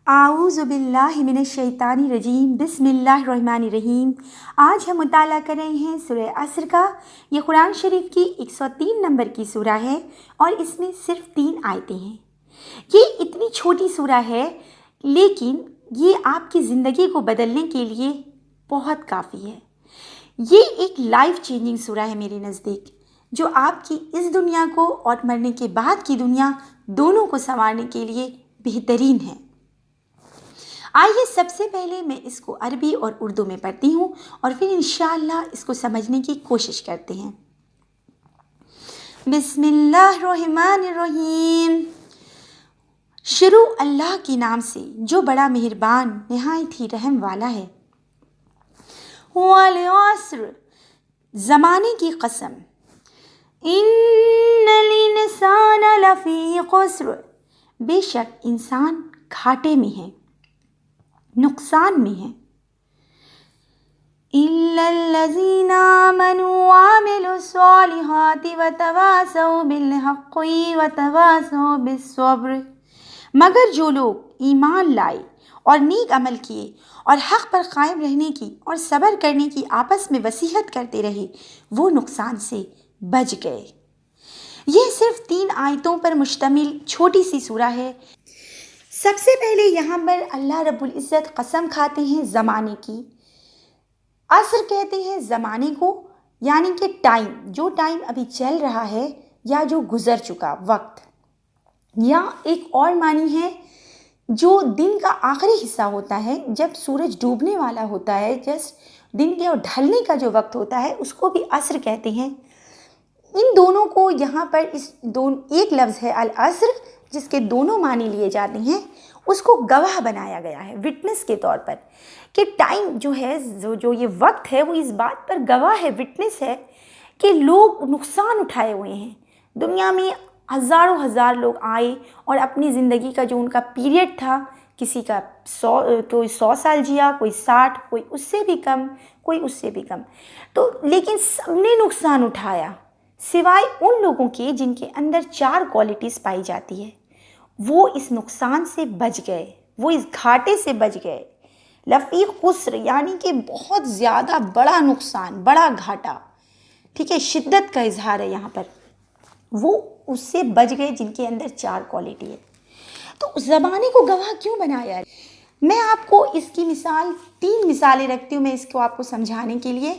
اعوذ باللہ من الشیطان الرجیم بسم اللہ الرحمن الرحیم۔ آج ہم مطالعہ کر رہے ہیں سورہ عصر کا۔ یہ قرآن شریف کی 103 نمبر کی سورہ ہے اور اس میں صرف 3 آیتیں ہیں۔ یہ اتنی چھوٹی سورہ ہے لیکن یہ آپ کی زندگی کو بدلنے کے لیے بہت کافی ہے۔ یہ ایک لائف چینجنگ سورہ ہے میرے نزدیک، جو آپ کی اس دنیا کو اور مرنے کے بعد کی دنیا دونوں کو سنوارنے کے لیے بہترین ہے۔ آئیے سب سے پہلے میں اس کو عربی اور اردو میں پڑھتی ہوں اور پھر انشاءاللہ اس کو سمجھنے کی کوشش کرتے ہیں۔ بسم اللہ الرحمن الرحیم۔ شروع اللہ کے نام سے جو بڑا مہربان نہایت ہی رحم والا ہے۔ والعصر، زمانے کی قسم۔ ان الانسان لفی خسر، بے شک انسان گھاٹے میں ہے، نقصان میں ہے۔ الا الذین آمنوا وعملوا الصالحات وتواصوا بالحق وتواصوا بالصبر، مگر جو لوگ ایمان لائے اور نیک عمل کیے اور حق پر قائم رہنے کی اور صبر کرنے کی آپس میں وصیت کرتے رہے وہ نقصان سے بچ گئے۔ یہ صرف 3 آیتوں پر مشتمل چھوٹی سی سورہ ہے۔ سب سے پہلے یہاں پر اللہ رب العزت قسم کھاتے ہیں زمانے کی۔ عصر کہتے ہیں زمانے کو، یعنی کہ ٹائم، جو ٹائم ابھی چل رہا ہے یا جو گزر چکا وقت، یا ایک اور معنی ہے جو دن کا آخری حصہ ہوتا ہے، جب سورج ڈوبنے والا ہوتا ہے، جسٹ دن کے اور ڈھلنے کا جو وقت ہوتا ہے اس کو بھی عصر کہتے ہیں۔ ان دونوں کو یہاں پر ایک لفظ ہے العصر، جس کے دونوں معنی لیے جاتے ہیں، اس کو گواہ بنایا گیا ہے وٹنس کے طور پر، کہ ٹائم جو ہے، جو یہ وقت ہے وہ اس بات پر گواہ ہے، وٹنس ہے کہ لوگ نقصان اٹھائے ہوئے ہیں۔ دنیا میں ہزاروں ہزار لوگ آئے اور اپنی زندگی کا جو ان کا پیریڈ تھا، کسی کا کوئی 100 سال جیا، کوئی 60، کوئی اس سے بھی کم، کوئی اس سے بھی کم، تو لیکن سب نے نقصان اٹھایا سوائے ان لوگوں کے جن کے اندر 4 کوالٹیز پائی جاتی ہے۔ وہ اس نقصان سے بچ گئے، وہ اس گھاٹے سے بچ گئے۔ لفی خسر، یعنی کہ بہت زیادہ بڑا نقصان، بڑا گھاٹا، ٹھیک ہے، شدت کا اظہار ہے یہاں پر۔ وہ اس سے بچ گئے جن کے اندر 4 کوالٹی ہے۔ تو اس زمانے کو گواہ کیوں بنایا ہے؟ میں آپ کو اس کی 3 مثالیں رکھتی ہوں، میں اس کو آپ کو سمجھانے کے لیے،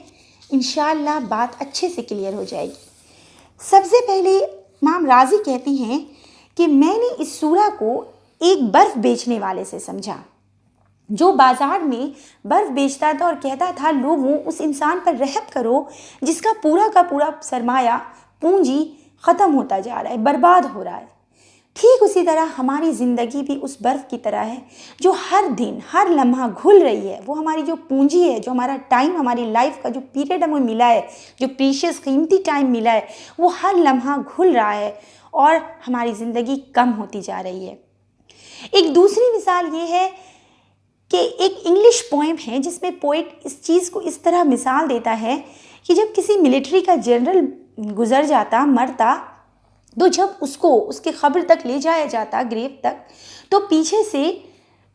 انشاءاللہ بات اچھے سے کلیئر ہو جائے گی۔ سب سے پہلے امام راضی کہتی ہیں کہ میں نے اس سورہ کو ایک برف بیچنے والے سے سمجھا، جو بازار میں برف بیچتا تھا اور کہتا تھا لوگوں اس انسان پر رحم کرو جس کا پورا سرمایہ پونجی ختم ہوتا جا رہا ہے، برباد ہو رہا ہے۔ ٹھیک اسی طرح ہماری زندگی بھی اس برف کی طرح ہے جو ہر دن ہر لمحہ گھل رہی ہے۔ وہ ہماری جو پونجی ہے، جو ہمارا ٹائم، ہماری لائف کا جو پیریڈ ہمیں ملا ہے، جو پریشیس قیمتی ٹائم ملا ہے، وہ ہر لمحہ گھل رہا ہے اور ہماری زندگی کم ہوتی جا رہی ہے۔ ایک دوسری مثال یہ ہے کہ ایک انگلش پوئم ہے جس میں پوئٹ اس چیز کو اس طرح مثال دیتا ہے کہ جب کسی ملٹری کا جنرل گزر جاتا، مرتا، تو جب اس کو اس کے قبر تک لے جایا جاتا، گریو تک، تو پیچھے سے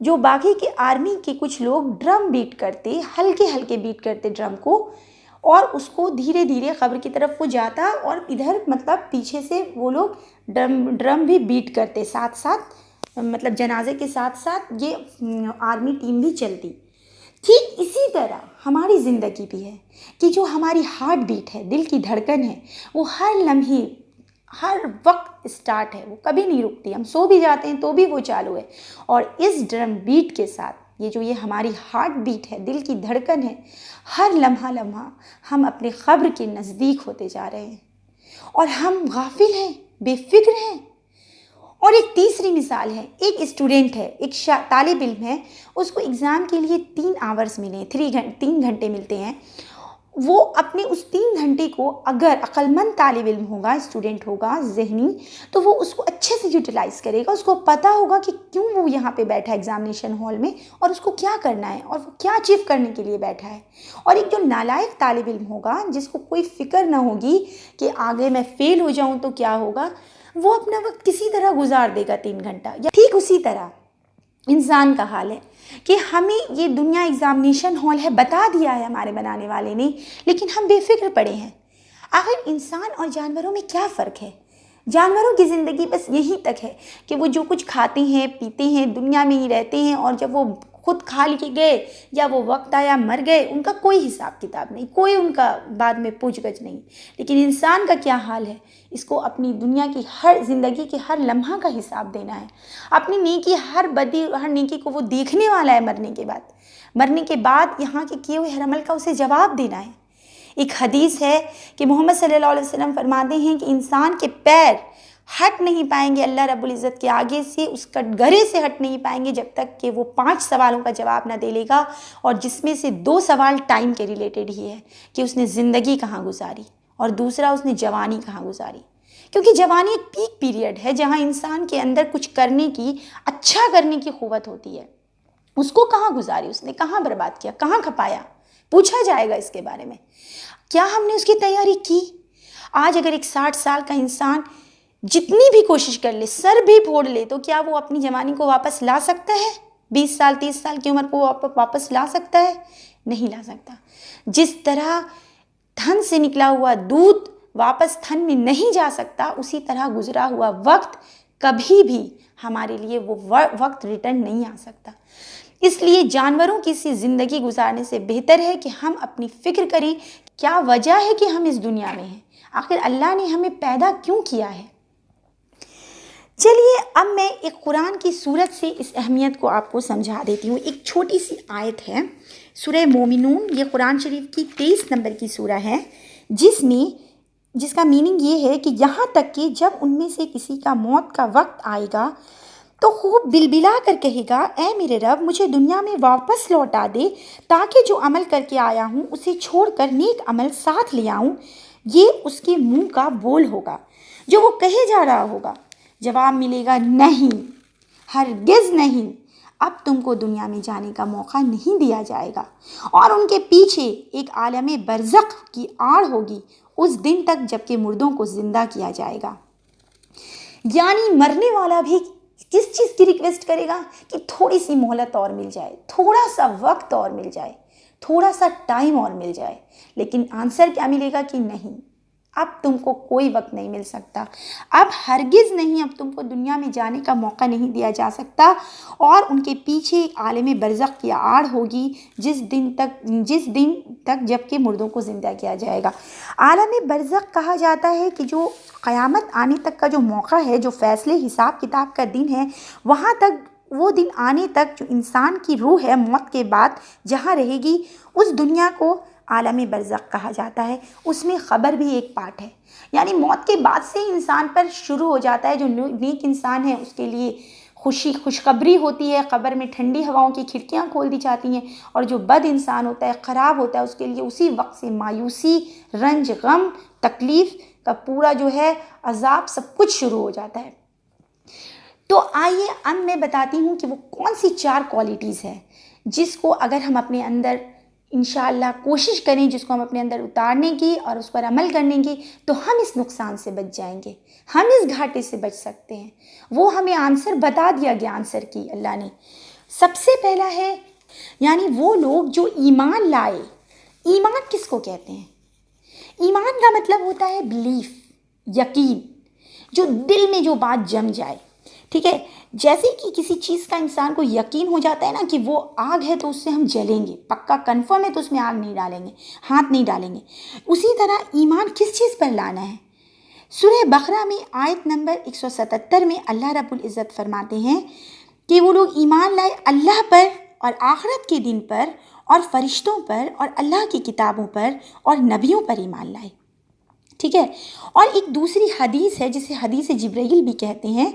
جو باقی کے آرمی کے کچھ لوگ ڈرم بیٹ کرتے، ہلکے بیٹ کرتے ڈرم کو، اور اس کو دھیرے دھیرے قبر کی طرف وہ جاتا اور ادھر مطلب پیچھے سے وہ لوگ ڈرم بھی بیٹ کرتے، ساتھ ساتھ مطلب جنازے کے ساتھ ساتھ یہ آرمی ٹیم بھی چلتی۔ ٹھیک اسی طرح ہماری زندگی بھی ہے کہ جو ہماری ہارٹ بیٹ ہے، دل کی دھڑکن ہے، وہ ہر لمحے ہر وقت اسٹارٹ ہے، وہ کبھی نہیں رکتی۔ ہم سو بھی جاتے ہیں تو بھی وہ چالو ہے، اور اس ڈرم بیٹ کے ساتھ یہ ہماری ہارٹ بیٹ ہے، دل کی دھڑکن ہے، ہر لمحہ ہم اپنے قبر کے نزدیک ہوتے جا رہے ہیں اور ہم غافل ہیں، بے فکر ہیں۔ اور ایک تیسری مثال ہے، ایک اسٹوڈنٹ ہے، ایک طالب علم ہے، اس کو ایگزام کے لیے 3 آورز ملے ہیں، 3 گھنٹے ملتے ہیں۔ وہ اپنے اس 3 گھنٹے کو اگر عقلمند طالب علم ہوگا، اسٹوڈنٹ ہوگا ذہنی، تو وہ اس کو اچھے سے یوٹیلائز کرے گا، اس کو پتہ ہوگا کہ کیوں وہ یہاں پہ بیٹھا ہے ایگزامینیشن ہال میں، اور اس کو کیا کرنا ہے اور وہ کیا اچیو کرنے کے لیے بیٹھا ہے۔ اور ایک جو نالائق طالب علم ہوگا، جس کو کوئی فکر نہ ہوگی کہ آگے میں فیل ہو جاؤں تو کیا ہوگا، وہ اپنا وقت کسی طرح گزار دے گا 3 گھنٹہ۔ یا ٹھیک اسی طرح انسان کا حال ہے کہ ہمیں یہ دنیا ایگزامینیشن ہال ہے بتا دیا ہے ہمارے بنانے والے نے، لیکن ہم بے فکر پڑے ہیں۔ آخر انسان اور جانوروں میں کیا فرق ہے؟ جانوروں کی زندگی بس یہی تک ہے کہ وہ جو کچھ کھاتے ہیں پیتے ہیں دنیا میں ہی رہتے ہیں، اور جب وہ خود کھا کے گئے یا وہ وقت آیا مر گئے، ان کا کوئی حساب کتاب نہیں، کوئی ان کا بعد میں پوچھ گچھ نہیں۔ لیکن انسان کا کیا حال ہے؟ اس کو اپنی دنیا کی ہر زندگی کے ہر لمحہ کا حساب دینا ہے، اپنی نیکی ہر بدی ہر نیکی کو وہ دیکھنے والا ہے مرنے کے بعد یہاں کے کیے ہوئے ہر عمل کا اسے جواب دینا ہے۔ ایک حدیث ہے کہ محمد صلی اللہ علیہ وسلم فرماتے ہیں کہ انسان کے پیر ہٹ نہیں پائیں گے اللہ رب العزت کے آگے سے، اس کٹگرے سے ہٹ نہیں پائیں گے جب تک کہ وہ 5 سوالوں کا جواب نہ دے لے گا، اور جس میں سے 2 سوال ٹائم کے ریلیٹڈ ہی ہے کہ اس نے زندگی کہاں گزاری، اور دوسرا اس نے جوانی کہاں گزاری۔ کیونکہ جوانی ایک پیک پیریڈ ہے جہاں انسان کے اندر کچھ کرنے کی، اچھا کرنے کی قوت ہوتی ہے۔ اس کو کہاں گزاری، اس نے کہاں برباد کیا، کہاں کھپایا، پوچھا جائے گا اس کے بارے میں۔ کیا ہم نے اس کی تیاری کی؟ آج اگر ایک 60 سال کا انسان جتنی بھی کوشش کر لے، سر بھی پھوڑ لے، تو کیا وہ اپنی جوانی کو واپس لا سکتا ہے؟ 20 سال 30 سال کی عمر کو واپس لا سکتا ہے؟ نہیں لا سکتا۔ جس طرح تھن سے نکلا ہوا دودھ واپس تھن میں نہیں جا سکتا، اسی طرح گزرا ہوا وقت کبھی بھی ہمارے لیے وہ وقت ریٹرن نہیں آ سکتا۔ اس لیے جانوروں کی سی زندگی گزارنے سے بہتر ہے کہ ہم اپنی فکر کریں، کیا وجہ ہے کہ ہم اس دنیا میں ہیں، آخر اللہ نے ہمیں پیدا کیوں کیا ہے۔ چلیے اب میں ایک قرآن کی صورت سے اس اہمیت کو آپ کو سمجھا دیتی ہوں۔ ایک چھوٹی سی آیت ہے سورہ مومنون، یہ قرآن شریف کی 23 نمبر کی سورہ ہے، جس کا میننگ یہ ہے کہ یہاں تک کہ جب ان میں سے کسی کا موت کا وقت آئے گا تو خوب بلبلا کر کہے گا، اے میرے رب مجھے دنیا میں واپس لوٹا دے تاکہ جو عمل کر کے آیا ہوں اسے چھوڑ کر نیک عمل ساتھ لے آؤں۔ یہ اس کے منہ کا بول ہوگا جو وہ کہے جا رہا ہوگا۔ جواب ملے گا، نہیں، ہرگز نہیں، اب تم کو دنیا میں جانے کا موقع نہیں دیا جائے گا، اور ان کے پیچھے ایک عالم برزخ کی آڑ ہوگی اس دن تک جب کہ مردوں کو زندہ کیا جائے گا۔ یعنی مرنے والا بھی کس چیز کی ریکویسٹ کرے گا کہ تھوڑی سی مہلت اور مل جائے، تھوڑا سا وقت اور مل جائے، تھوڑا سا ٹائم اور مل جائے، لیکن آنسر کیا ملے گا کہ نہیں، اب تم کو کوئی وقت نہیں مل سکتا، اب ہرگز نہیں، اب تم کو دنیا میں جانے کا موقع نہیں دیا جا سکتا، اور ان کے پیچھے ایک عالم برزخ کی آڑ ہوگی جس دن تک جب کہ مردوں کو زندہ کیا جائے گا۔ عالم برزخ کہا جاتا ہے کہ جو قیامت آنے تک کا جو موقع ہے، جو فیصلے حساب کتاب کا دن ہے، وہاں تک، وہ دن آنے تک جو انسان کی روح ہے موت کے بعد جہاں رہے گی، اس دنیا کو عالم برزخ کہا جاتا ہے۔ اس میں قبر بھی ایک پارٹ ہے، یعنی موت کے بعد سے انسان پر شروع ہو جاتا ہے۔ جو نیک انسان ہے اس کے لیے خوشخبری ہوتی ہے، قبر میں ٹھنڈی ہواؤں کی کھڑکیاں کھول دی جاتی ہیں، اور جو بد انسان ہوتا ہے، خراب ہوتا ہے، اس کے لیے اسی وقت سے مایوسی، رنج، غم، تکلیف کا پورا جو ہے عذاب، سب کچھ شروع ہو جاتا ہے۔ تو آئیے اب میں بتاتی ہوں کہ وہ کون سی 4 کوالٹیز ہیں جس کو اگر ہم اپنے اندر انشاءاللہ کوشش کریں، جس کو ہم اپنے اندر اتارنے کی اور اس پر عمل کرنے کی، تو ہم اس نقصان سے بچ جائیں گے، ہم اس گھاٹے سے بچ سکتے ہیں۔ وہ ہمیں آنسر بتا دیا گیا، آنسر کی اللہ نے۔ سب سے پہلا ہے، یعنی وہ لوگ جو ایمان لائے۔ ایمان کس کو کہتے ہیں؟ ایمان کا مطلب ہوتا ہے بلیف، یقین، جو دل میں جو بات جم جائے، ٹھیک ہے؟ جیسے کہ کسی چیز کا انسان کو یقین ہو جاتا ہے نا کہ وہ آگ ہے تو اس سے ہم جلیں گے، پکا کنفرم ہے تو اس میں آگ نہیں ڈالیں گے، ہاتھ نہیں ڈالیں گے، اسی طرح ایمان کس چیز پر لانا ہے؟ سورہ بقرہ میں آیت نمبر 177 میں اللہ رب العزت فرماتے ہیں کہ وہ لوگ ایمان لائے اللہ پر اور آخرت کے دن پر اور فرشتوں پر اور اللہ کی کتابوں پر اور نبیوں پر ایمان لائے، ٹھیک ہے؟ اور ایک دوسری حدیث ہے جسے حدیث جبرائیل بھی کہتے ہیں،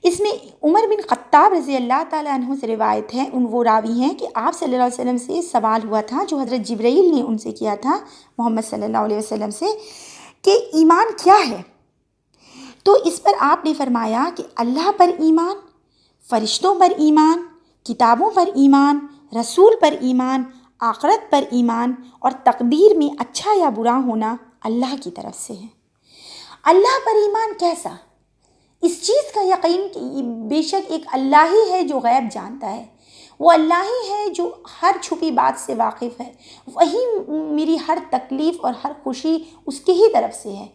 اس میں عمر بن خطاب رضی اللہ تعالیٰ عنہ سے روایت ہے، وہ راوی ہیں کہ آپ صلی اللہ علیہ وسلم سے سوال ہوا تھا جو حضرت جبرائیل نے ان سے کیا تھا، محمد صلی اللہ علیہ وسلم سے، کہ ایمان کیا ہے؟ تو اس پر آپ نے فرمایا کہ اللہ پر ایمان، فرشتوں پر ایمان، کتابوں پر ایمان، رسول پر ایمان، آخرت پر ایمان، اور تقدیر میں اچھا یا برا ہونا اللہ کی طرف سے ہے۔ اللہ پر ایمان کیسا؟ اس چیز کا یقین کہ بے شک ایک اللہ ہی ہے جو غیب جانتا ہے، وہ اللہ ہی ہے جو ہر چھپی بات سے واقف ہے، وہی میری ہر تکلیف اور ہر خوشی اس کے ہی طرف سے ہے۔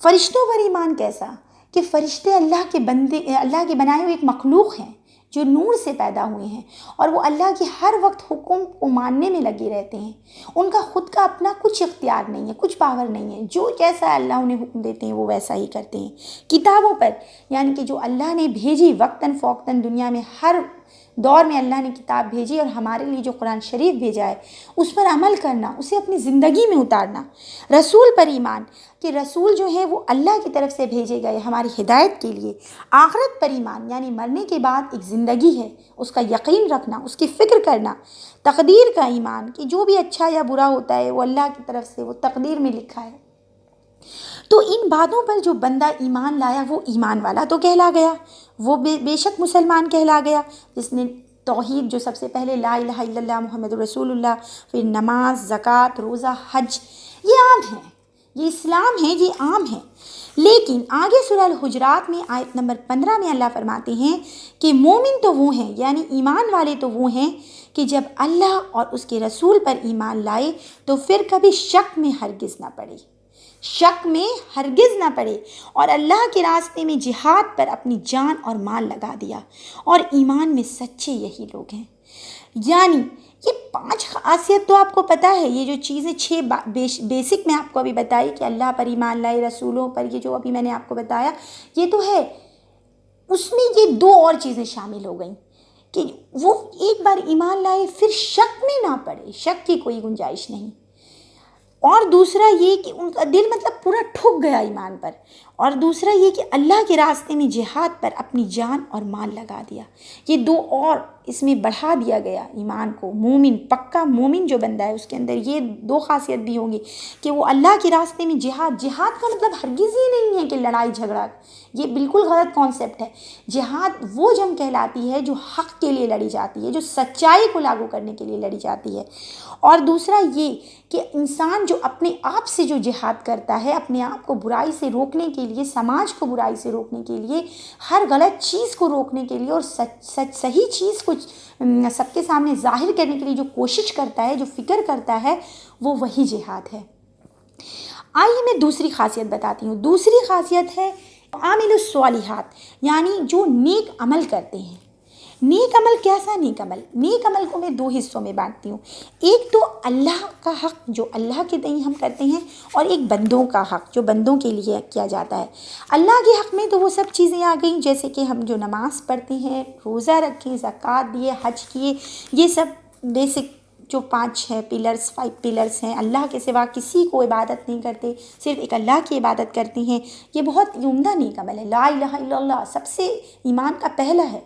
فرشتوں پر ایمان کیسا کہ فرشتے اللہ کے بندے، اللہ کے بنائے ہوئے ایک مخلوق ہیں جو نور سے پیدا ہوئے ہیں، اور وہ اللہ کے ہر وقت حکم کو ماننے میں لگے رہتے ہیں۔ ان کا خود کا اپنا کچھ اختیار نہیں ہے، کچھ پاور نہیں ہے، جو جیسا اللہ انہیں حکم دیتے ہیں وہ ویسا ہی کرتے ہیں۔ کتابوں پر یعنی کہ جو اللہ نے بھیجی وقتاً فوقتاً، دنیا میں ہر دور میں اللہ نے کتاب بھیجی، اور ہمارے لیے جو قرآن شریف بھیجا ہے اس پر عمل کرنا، اسے اپنی زندگی میں اتارنا۔ رسول پر ایمان کہ رسول جو ہیں وہ اللہ کی طرف سے بھیجے گئے ہماری ہدایت کے لیے۔ آخرت پر ایمان یعنی مرنے کے بعد ایک زندگی ہے، اس کا یقین رکھنا، اس کی فکر کرنا۔ تقدیر کا ایمان کہ جو بھی اچھا یا برا ہوتا ہے وہ اللہ کی طرف سے، وہ تقدیر میں لکھا ہے۔ تو ان باتوں پر جو بندہ ایمان لایا وہ ایمان والا تو کہلا گیا، وہ بے شک مسلمان کہلا گیا، جس نے توحید جو سب سے پہلے لا الہ الا اللہ محمد رسول اللہ، پھر نماز، زکوٰۃ، روزہ، حج، یہ عام ہیں، یہ اسلام ہے، یہ عام ہے۔ لیکن آگے سورہ الحجرات میں آیت نمبر 15 میں اللہ فرماتے ہیں کہ مومن تو وہ ہیں، یعنی ایمان والے تو وہ ہیں کہ جب اللہ اور اس کے رسول پر ایمان لائے تو پھر کبھی شک میں ہرگز نہ پڑے، شک میں ہرگز نہ پڑے، اور اللہ کے راستے میں جہاد پر اپنی جان اور مال لگا دیا، اور ایمان میں سچے یہی لوگ ہیں۔ یعنی یہ 5 خاصیت تو آپ کو پتہ ہے، یہ جو چیزیں 6 بیسک میں آپ کو ابھی بتائی کہ اللہ پر ایمان لائے، رسولوں پر، یہ جو ابھی میں نے آپ کو بتایا یہ تو ہے، اس میں یہ 2 اور چیزیں شامل ہو گئیں کہ وہ ایک بار ایمان لائے پھر شک میں نہ پڑے، شک کی کوئی گنجائش نہیں، اور دوسرا یہ کہ ان کا دل مطلب پورا ٹھک گیا ایمان پر، اور دوسرا یہ کہ اللہ کے راستے میں جہاد پر اپنی جان اور مال لگا دیا۔ یہ 2 اور اس میں بڑھا دیا گیا ایمان کو۔ مومن، پکا مومن جو بندہ ہے اس کے اندر یہ 2 خاصیت بھی ہوں گی کہ وہ اللہ کے راستے میں جہاد کا مطلب ہرگز ہی نہیں ہے کہ لڑائی جھگڑا، یہ بالکل غلط کانسیپٹ ہے۔ جہاد وہ جنگ کہلاتی ہے جو حق کے لیے لڑی جاتی ہے، جو سچائی کو لاگو کرنے کے لیے لڑی جاتی ہے۔ اور دوسرا یہ کہ انسان جو اپنے آپ سے جو جہاد کرتا ہے، اپنے آپ کو برائی سے روکنے کے لیے، سماج کو برائی سے روکنے کے لیے، ہر غلط چیز کو روکنے کے لیے، اور صحیح چیز کو سب کے سامنے ظاہر کرنے کے لیے جو کوشش کرتا ہے، جو فکر کرتا ہے، وہ وہی جہاد ہے۔ آئیے میں دوسری خاصیت بتاتی ہوں۔ دوسری خاصیت ہے عامل الصالحات، یعنی جو نیک عمل کرتے ہیں۔ نیک عمل کیسا نیک عمل؟ نیک عمل کو میں 2 حصوں میں بانٹتی ہوں۔ ایک تو اللہ کا حق جو اللہ کے تئیں ہم کرتے ہیں، اور ایک بندوں کا حق جو بندوں کے لیے کیا جاتا ہے۔ اللہ کے حق میں تو وہ سب چیزیں آ گئیں، جیسے کہ ہم جو نماز پڑھتے ہیں، روزہ رکھیں، زکوٰۃ دیے، حج کیے، یہ سب بیسک جو 5 پلرز 5 پلرز ہیں۔ اللہ کے سوا کسی کو عبادت نہیں کرتے، صرف ایک اللہ کی عبادت کرتے ہیں، یہ بہت عمدہ نیک عمل ہے۔ لا الہ الا اللہ سب سے ایمان کا پہلا ہے،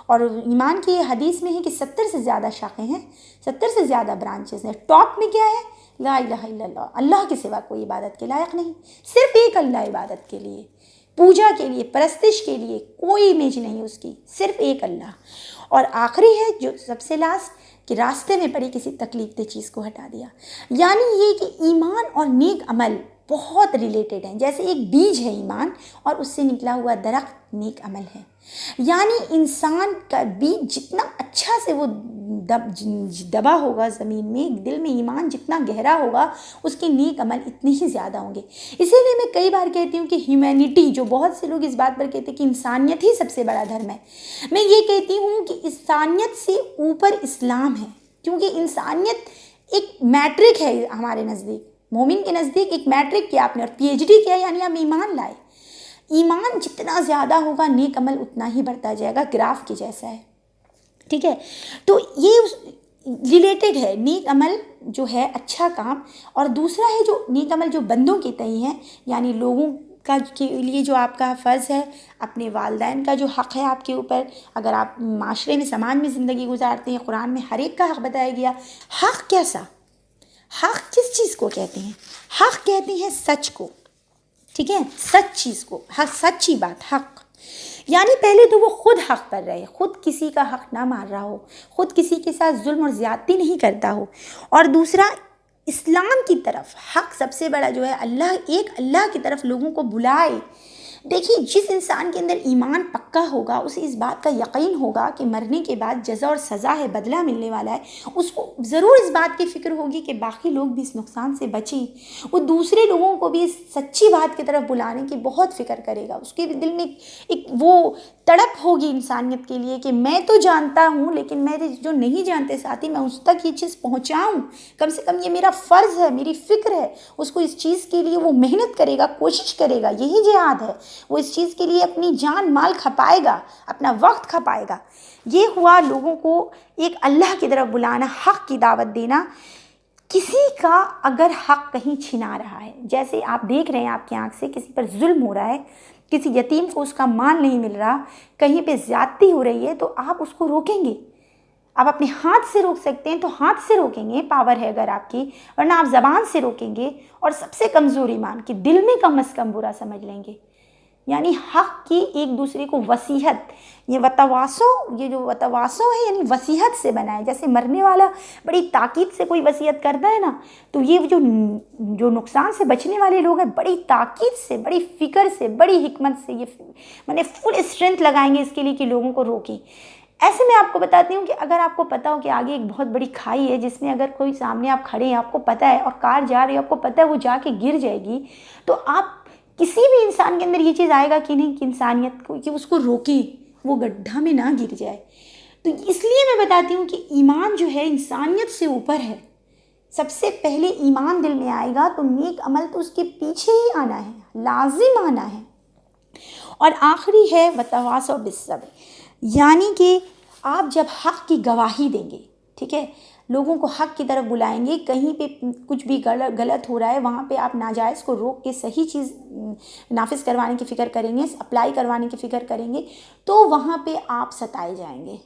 اور ایمان کی یہ حدیث میں ہے کہ 70 سے زیادہ شاخیں ہیں، 70 سے زیادہ برانچز ہیں۔ ٹاپ میں کیا ہے؟ لا الہ الا اللہ، اللہ کے سوا کوئی عبادت کے لائق نہیں، صرف ایک اللہ عبادت کے لیے، پوجا کے لیے، پرستش کے لیے کوئی امیج نہیں اس کی، صرف ایک اللہ۔ اور آخری ہے جو سب سے لاسٹ کہ راستے میں پڑی کسی تکلیف دہ چیز کو ہٹا دیا۔ یعنی یہ کہ ایمان اور نیک عمل بہت ریلیٹڈ ہیں، جیسے ایک بیج ہے ایمان، اور اس سے نکلا ہوا درخت نیک عمل ہے۔ یعنی انسان کا بیج جتنا اچھا سے وہ دبا ہوگا زمین میں، دل میں ایمان جتنا گہرا ہوگا، اس کے نیک عمل اتنے ہی زیادہ ہوں گے۔ اسی لیے میں کئی بار کہتی ہوں کہ ہیومینٹی، جو بہت سے لوگ اس بات پر کہتے ہیں کہ انسانیت ہی سب سے بڑا دھرم ہے، میں یہ کہتی ہوں کہ انسانیت سے اوپر اسلام ہے، کیونکہ انسانیت ایک میٹرک ہے ہمارے نزدیک، مومن کے نزدیک ایک میٹرک کیا آپ نے، اور پی ایچ ڈی کیا، یعنی ہم ایمان لائے۔ ایمان جتنا زیادہ ہوگا نیک عمل اتنا ہی بڑھتا جائے گا، گراف کے جیسا ہے، ٹھیک ہے۔ تو یہ ریلیٹڈ ہے نیک عمل جو ہے اچھا کام، اور دوسرا ہے جو نیک عمل جو بندوں کے تئیں ہے، یعنی لوگوں کا کے لیے جو آپ کا فرض ہے، اپنے والدین کا جو حق ہے آپ کے اوپر، اگر آپ معاشرے میں سماج میں زندگی گزارتے ہیں، قرآن میں ہر ایک کا حق بتایا گیا۔ حق کیسا؟ حق کس چیز کو کہتے ہیں؟ حق کہتے ہیں سچ کو، ٹھیک ہے، سچ چیز کو، حق سچی بات، حق یعنی پہلے تو وہ خود حق پر رہے، خود کسی کا حق نہ مار رہا ہو، خود کسی کے ساتھ ظلم اور زیادتی نہیں کرتا ہو، اور دوسرا اسلام کی طرف، حق سب سے بڑا جو ہے اللہ، ایک اللہ کی طرف لوگوں کو بلائے، دیکھیے جس انسان کے اندر ایمان پکا ہوگا اسے اس بات کا یقین ہوگا کہ مرنے کے بعد جزا اور سزا ہے، بدلہ ملنے والا ہے، اس کو ضرور اس بات کی فکر ہوگی کہ باقی لوگ بھی اس نقصان سے بچیں، وہ دوسرے لوگوں کو بھی اس سچی بات کی طرف بلانے کی بہت فکر کرے گا، اس کے دل میں ایک وہ تڑپ ہوگی انسانیت کے لیے کہ میں تو جانتا ہوں لیکن میں جو نہیں جانتے ساتھی میں اس تک یہ چیز پہنچاؤں، کم سے کم یہ میرا فرض ہے، میری فکر ہے، اس کو اس چیز کے لیے وہ محنت کرے گا، کوشش کرے گا، یہی جہاد ہے، وہ اس چیز کے لیے اپنی جان مال کھپائے گا، اپنا وقت کھپائے گا۔ یہ ہوا لوگوں کو ایک اللہ کی طرف بلانا، حق کی دعوت دینا۔ کسی کا اگر حق کہیں چھنا رہا ہے، جیسے آپ دیکھ رہے ہیں آپ کی آنکھ سے کسی پر ظلم ہو رہا ہے، کسی یتیم کو اس کا مال نہیں مل رہا، کہیں پہ زیادتی ہو رہی ہے، تو آپ اس کو روکیں گے؟ آپ اپنے ہاتھ سے روک سکتے ہیں تو ہاتھ سے روکیں گے، پاور ہے اگر آپ کی، ورنہ آپ زبان سے روکیں گے، اور سب سے کمزور ایمان کہ دل میں کم از کم برا سمجھ لیں گے۔ یعنی حق کی ایک دوسرے کو وصیحت، یہ یہ جو وتواصو ہے یعنی وصیحت سے بنائے، جیسے مرنے والا بڑی تاکید سے کوئی وصیت کرتا ہے نا، تو یہ جو نقصان سے بچنے والے لوگ ہیں بڑی تاکید سے، بڑی فکر سے، بڑی حکمت سے یہ فل اسٹرینتھ لگائیں گے اس کے لیے کہ لوگوں کو روکیں۔ ایسے میں آپ کو بتاتی ہوں کہ اگر آپ کو پتہ ہو کہ آگے ایک بہت بڑی کھائی ہے جس میں اگر کوئی سامنے آپ کھڑے ہیں، آپ کو پتہ ہے، اور کار جا رہی ہے، آپ کو پتہ ہے وہ جا کے گر جائے گی، تو آپ کسی بھی انسان کے اندر یہ چیز آئے گا کہ نہیں کہ انسانیت کو، کہ اس کو روکیں، وہ گڈھا میں نہ گر جائے۔ تو اس لیے میں بتاتی ہوں کہ ایمان جو ہے انسانیت سے اوپر ہے۔ سب سے پہلے ایمان دل میں آئے گا تو نیک عمل تو اس کے پیچھے ہی آنا ہے، لازم آنا ہے۔ اور آخری ہے وتواصوا بالصبر، یعنی کہ آپ جب حق کی گواہی دیں گے، ٹھیک ہے، لوگوں کو حق کی طرف بلائیں گے، کہیں پہ کچھ بھی غلط ہو رہا ہے وہاں پہ آپ ناجائز کو روک کے صحیح چیز نافذ کروانے کی فکر کریں گے، اپلائی کروانے کی فکر کریں گے، تو وہاں پہ آپ ستائے جائیں گے،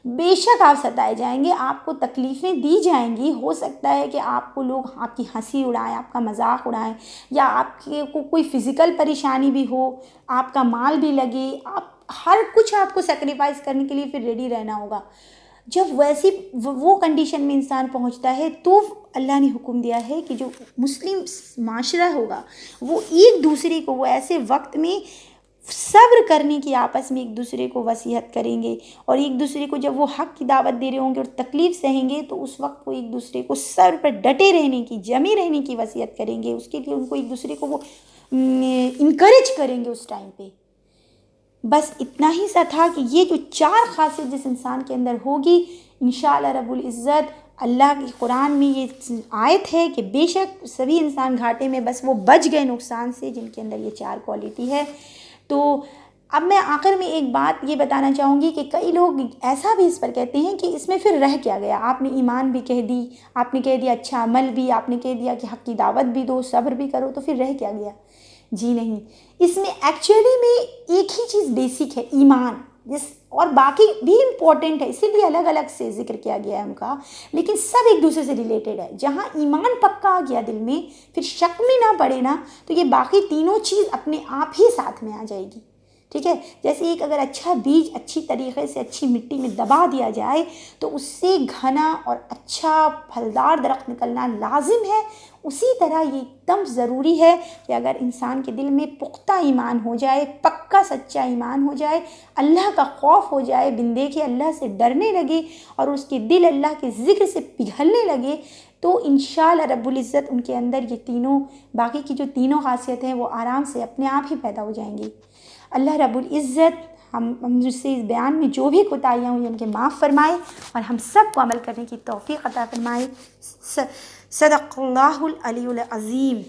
بے شک آپ ستائے جائیں گے، آپ کو تکلیفیں دی جائیں گی، ہو سکتا ہے کہ آپ کو لوگ آپ کی ہنسی اڑائیں، آپ کا مذاق اڑائیں، یا آپ کو کوئی فزیکل پریشانی بھی ہو، آپ کا مال بھی لگے، آپ ہر کچھ آپ کو سیکریفائز کرنے کے لیے پھر ریڈی رہنا ہوگا۔ جب ویسی وہ کنڈیشن میں انسان پہنچتا ہے تو اللہ نے حکم دیا ہے کہ جو مسلم معاشرہ ہوگا وہ ایک دوسرے کو، وہ ایسے وقت میں صبر کرنے کی، آپس میں ایک دوسرے کو وصیت کریں گے، اور ایک دوسرے کو جب وہ حق کی دعوت دے رہے ہوں گے اور تکلیف سہیں گے تو اس وقت وہ ایک دوسرے کو صبر پر ڈٹے رہنے کی، جمے رہنے کی وصیت کریں گے، اس کے لیے ان کو ایک دوسرے کو وہ انکریج کریں گے اس ٹائم پہ۔ بس اتنا ہی سا تھا کہ یہ جو 4 خاصیت جس انسان کے اندر ہوگی، انشاءاللہ رب العزت، اللہ کی قرآن میں یہ آیت ہے کہ بے شک سبھی انسان گھاٹے میں، بس وہ بچ گئے نقصان سے جن کے اندر یہ 4 کوالٹی ہے۔ تو اب میں آخر میں ایک بات یہ بتانا چاہوں گی کہ کئی لوگ ایسا بھی اس پر کہتے ہیں کہ اس میں پھر رہ کیا گیا، آپ نے ایمان بھی کہہ دی، آپ نے کہہ دیا اچھا عمل بھی، آپ نے کہہ دیا کہ حق کی دعوت بھی دو، صبر بھی کرو، تو پھر رہ کیا گیا؟ جی نہیں، اس میں ایکچولی میں ایک ہی چیز بیسک ہے، ایمان، اور باقی بھی امپورٹنٹ ہے، اسی لیے الگ الگ سے ذکر کیا گیا ہے ان کا، لیکن سب ایک دوسرے سے ریلیٹڈ ہے۔ جہاں ایمان پکا آ گیا دل میں، پھر شک میں نہ پڑے نا، تو یہ باقی تینوں چیز اپنے آپ ہی ساتھ میں آ جائے گی، ٹھیک ہے۔ جیسے ایک اگر اچھا بیج اچھی طریقے سے اچھی مٹی میں دبا دیا جائے تو اس سے گھنا اور اچھا پھلدار درخت نکلنا لازم ہے، اسی طرح یہ ایک دم ضروری ہے کہ اگر انسان کے دل میں پختہ ایمان ہو جائے، پکا سچا ایمان ہو جائے، اللہ کا خوف ہو جائے، بن دیکھے اللہ سے ڈرنے لگے، اور اس کے دل اللہ کے ذکر سے پگھلنے لگے، تو انشاءاللہ رب العزت ان کے اندر یہ تینوں، باقی کی جو تینوں خاصیتیں ہیں وہ آرام سے اپنے آپ ہی پیدا ہو جائیں گی۔ اللہ رب العزت ہم سے اس بیان میں جو بھی کوتاہیاں ہوئی ان کے معاف فرمائے، اور ہم سب کو عمل کرنے کی توفیق عطا فرمائے۔ صدق اللہ العلی العظیم۔